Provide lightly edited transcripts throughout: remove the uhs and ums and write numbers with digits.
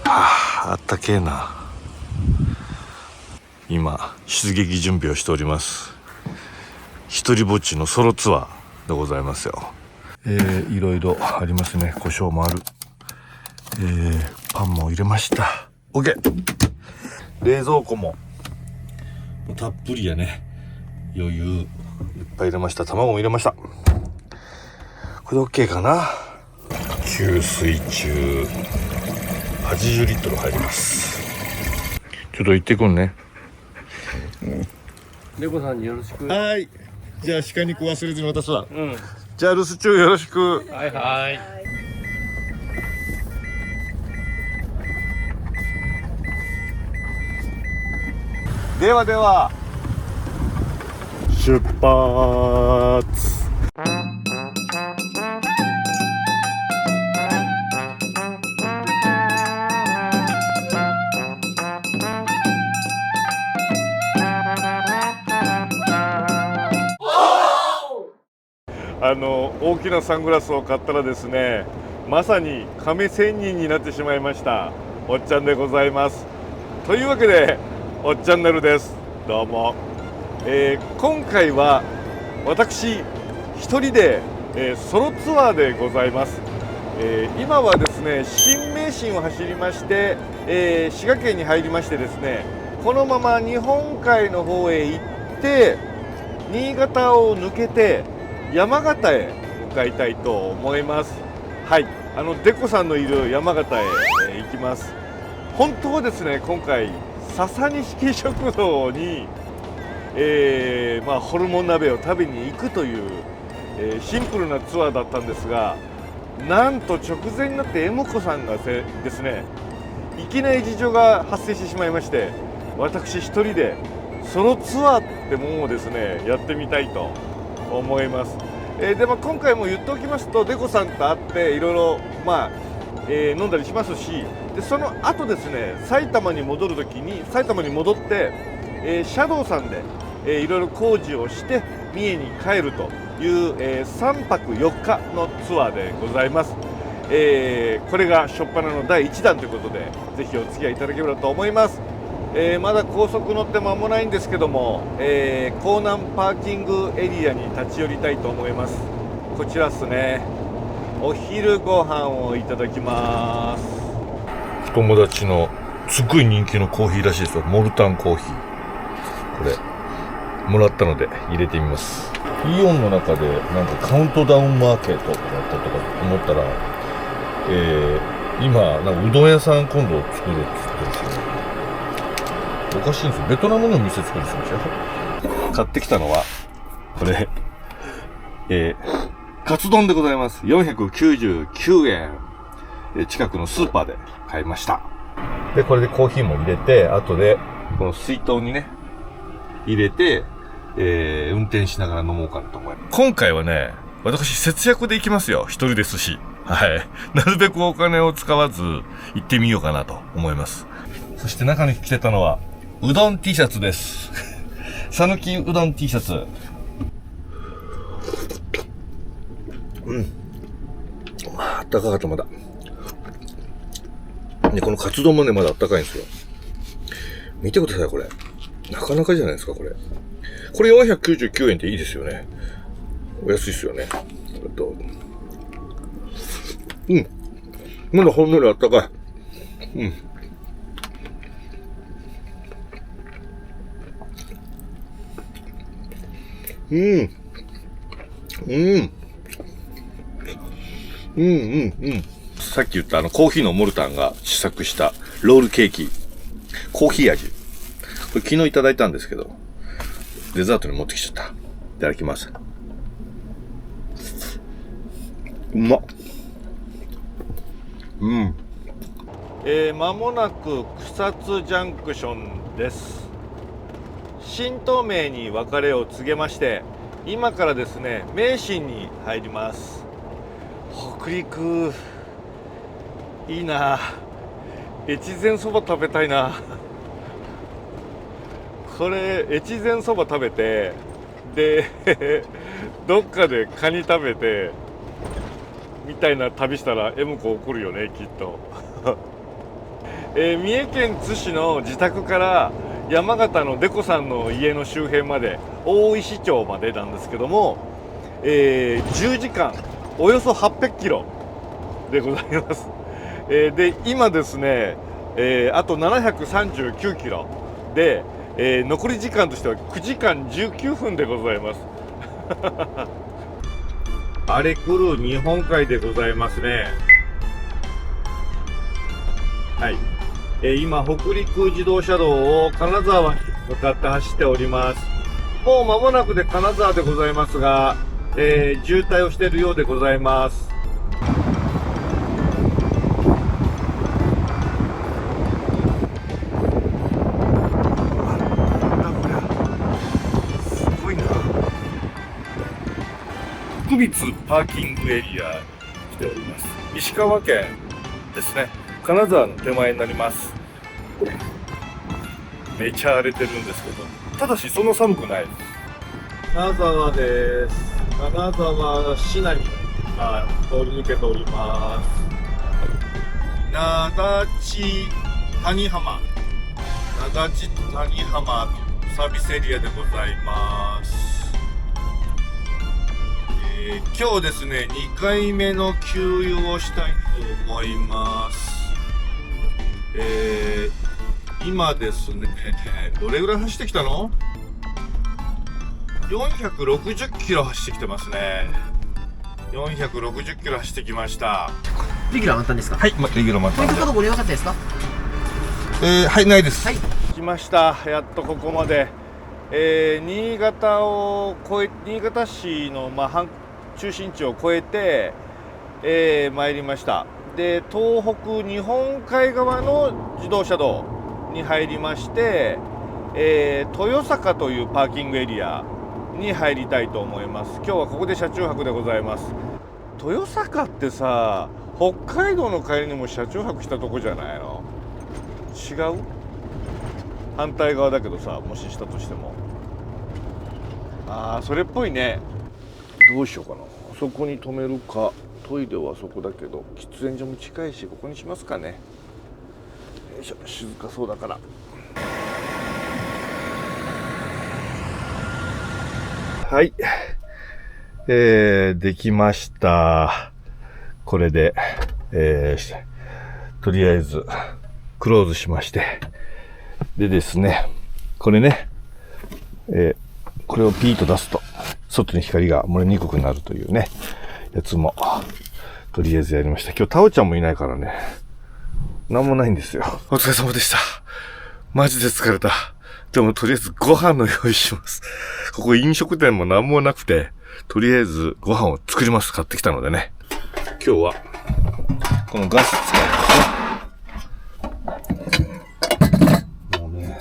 あったけえな。今出撃準備をしております。一人ぼっちのソロツアーでございますよ。いろいろありますね。胡椒もある。パンも入れました。 OK。 冷蔵庫もたっぷりやね。余裕いっぱい入れました。卵も入れました。これで OK かな。給水中80リットル入ります。ちょっと行ってくんね。猫さんによろしく。はい。じゃあ鹿肉忘れずに渡すわ。うん。じゃあ留守中よろしく。はいはい。ではでは出発。大きなサングラスを買ったらですね、まさに亀仙人になってしまいました。おっちゃんでございます。というわけでおっちゃんねるです。どうも。今回は私一人で、ソロツアーでございます。今はですね新名神を走りまして、滋賀県に入りましてですね、このまま日本海の方へ行って新潟を抜けて山形へ向かいたいと思います。はい、デコさんのいる山形へ、行きます。本当はですね今回笹錦食堂に、ホルモン鍋を食べに行くという、シンプルなツアーだったんですが、なんと直前になってエモコさんがですねいきなり事情が発生してしまいまして、私一人でソロツアーってものをですねやってみたいと思います。で今回も言っておきますと、デコさんと会っていろいろ飲んだりしますし、でその後ですね埼玉に戻るときに埼玉に戻って、シャドウさんで、いろいろ工事をして三重に帰るという、3泊4日のツアーでございます。これが初っ端の第1弾ということで、ぜひお付き合いいただければと思います。まだ高速乗って間もないんですけども、港南パーキングエリアに立ち寄りたいと思います。こちらですね。お昼ご飯をいただきます。友達のすっごい人気のコーヒーらしいですよ。モルタンコーヒー。これもらったので入れてみます。イオンの中でなんかカウントダウンマーケットとかだったとか思ったら、今なんかうどん屋さん今度作るって言ってるんですよ。おかしいんですよ。ベトナムの店作るんですよ。買ってきたのはこれ、カツ丼でございます。499円。近くのスーパーで買いました。でこれでコーヒーも入れて、後でこの水筒にね入れて、運転しながら飲もうかなと思います。今回はね、私節約で行きますよ。一人ですし。はい。なるべくお金を使わず行ってみようかなと思います。そして中に着てたのは、うどん T シャツです。さぬきうどん T シャツ。あったかかったまだ。ね、このカツ丼もね、まだあったかいんですよ。見てください、これ。なかなかじゃないですか、これ。これ499円っていいですよね。お安いですよね。まだほんのりあったかい。さっき言ったコーヒーのモルタンが試作したロールケーキ。コーヒー味。これ昨日いただいたんですけど、デザートに持ってきちゃった。いただきます。うまっ。間もなく草津ジャンクションです。新東名に別れを告げまして、今からですね名神に入ります。北陸いいな。越前そば食べたいな。これ越前そば食べて、でどっかでカニ食べて、みたいな旅したら M 子怒るよねきっと三重県津市の自宅から山形のデコさんの家の周辺まで大石町までなんですけども、10時間およそ800キロでございます。で今ですね、あと739キロで、残り時間としては9時間19分でございます荒れ狂う日本海でございますね。はい、今北陸自動車道を金沢に向かって走っております。もう間もなくで金沢でございますが、渋滞をしているようでございます。すごいな。福光パーキングエリア来ております。石川県ですね。金沢の手前になります。めちゃ荒れてるんですけど、ただしそんな寒くない。金沢です。金沢市内に通り抜けております。灘地谷浜、灘地谷浜サービスエリアでございます。今日ですね、2回目の給油をしたいと思います。今ですね、どれぐらい走ってきたの？ 460 キロ走ってきてますね。460キロ走ってきました。レギュラー満タンですか？はい、レギュラー満タンで。ポイントカードご利用なかったですか？はい、ないです。はい。来ました。やっとここまで。新潟市の、中心地を越えて、参りました。で、東北日本海側の自動車道に入りまして、豊坂というパーキングエリアに入りたいと思います。今日はここで車中泊でございます。豊坂ってさ、北海道の帰りにも車中泊したとこじゃないの？違う？反対側だけどさ、もししたとしても。それっぽいね。どうしようかな。あそこに止めるか。トイレはそこだけど、喫煙所も近いし、ここにしますかね。よいしょ、静かそうだから。はい。できました。これで、とりあえず、クローズしまして。でですね、これね、これをピーと出すと、外に光が漏れにくくなるというね、やつも、とりあえずやりました。今日タオちゃんもいないからね、なんもないんですよ。お疲れ様でした。マジで疲れた。でもとりあえずご飯の用意します。ここ飲食店もなんもなくて、とりあえずご飯を作ります。買ってきたのでね。今日は、このガス使いますね。もうね。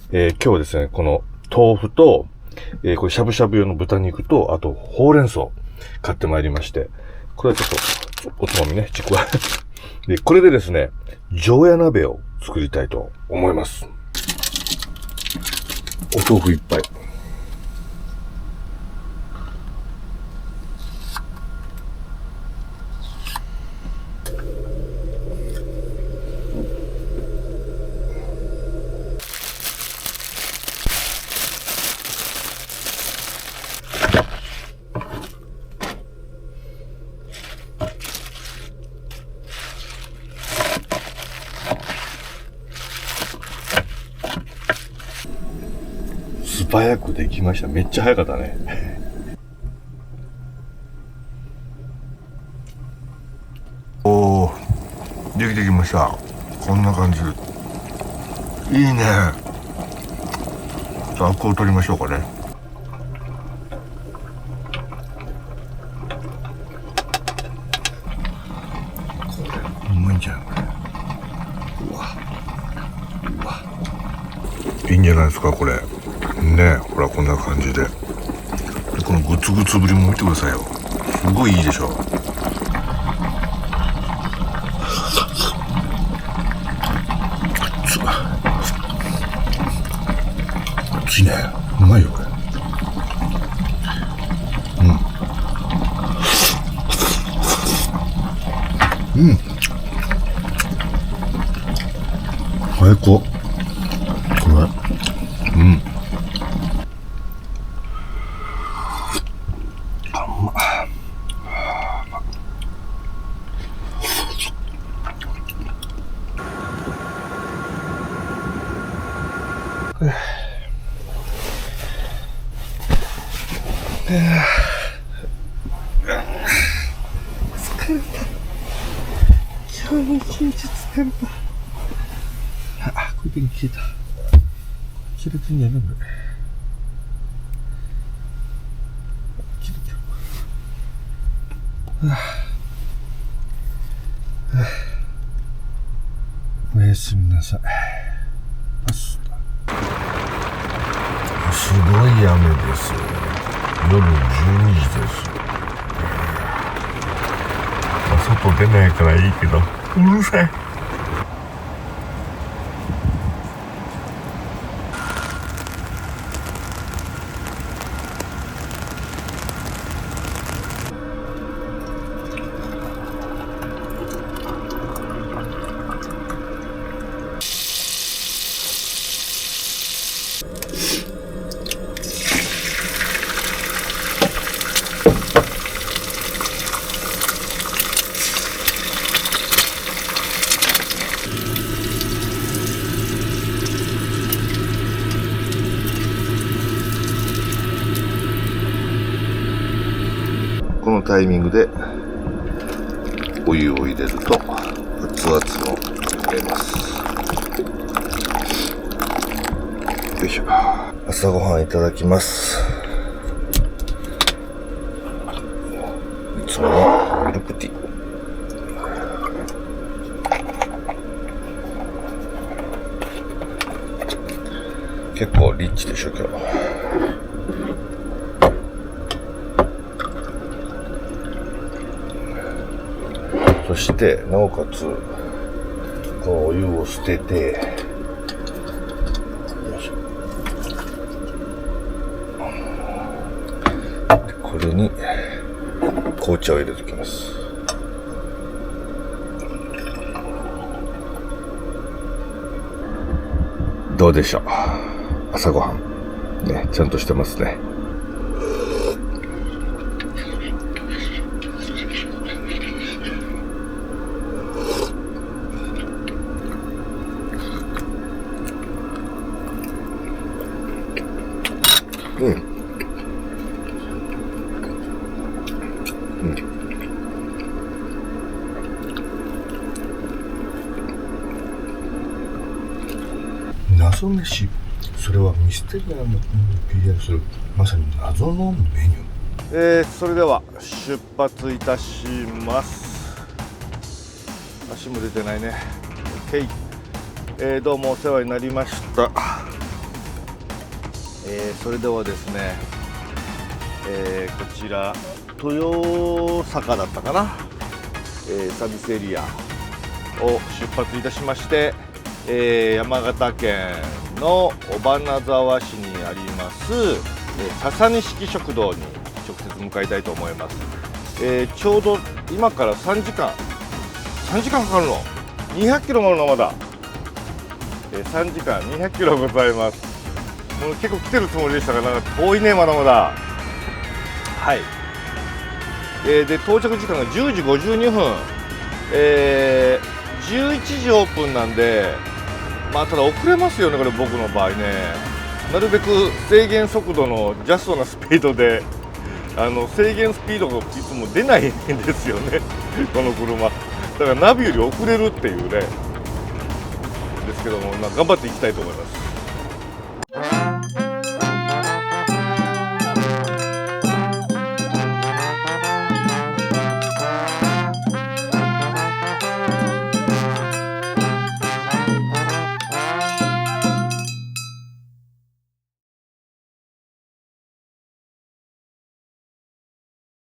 今日はですね、この豆腐と、これしゃぶしゃぶ用の豚肉と、あとほうれん草買ってまいりまして、これはちょっとおつまみね、ちくわ。で、これでですね、常夜鍋を作りたいと思います。お豆腐いっぱい。素早くできました。めっちゃ早かったね。おー、できてきました。こんな感じ。いいね。じゃあ、アクを取りましょうかね。これ、うまいんじゃん、これ。うわ。いいんじゃないですか、これ。ね、ほらこんな感じで。このグツグツぶりも見てくださいよ。すごいいいでしょ。熱いね。うまいよこれ。最高。これ。今日一日疲れた。あ、これで消えた。切れてんやな、これ。切れてる。おやすみなさい。パスタ。すごい雨です。夜12時です。外出ないからいいけど、うるさい。このタイミングでお湯を入れると熱々の入れます。よいしょ。朝ごはんいただきます。いつものミルクティー。結構リッチでしょ今日。そしてなおかつこのお湯を捨てて、よいしょ。でこれに紅茶を入れておきます。どうでしょう、朝ごはんね、ちゃんとしてますね。謎飯、それはミステリアムに PR するまさに謎のメニュー。それでは出発いたします。足も出てないね。 OK、どうもお世話になりました。それではですね、こちら豊坂だったかな、サービスエリアを出発いたしまして、山形県の尾花沢市にあります笹錦食堂に直接向かいたいと思います。ちょうど今から3時間かかるの。200キロもあるのまだ。3時間200キロございます。もう結構来てるつもりでしたが、なんか遠いね、まだまだ。はい。で到着時間が10時52分、11時オープンなんで、まあただ遅れますよね、これ僕の場合ね。なるべく制限速度のジャストなスピードで、制限スピードがいつも出ないんですよねこの車だからナビより遅れるっていうねですけども、頑張っていきたいと思います。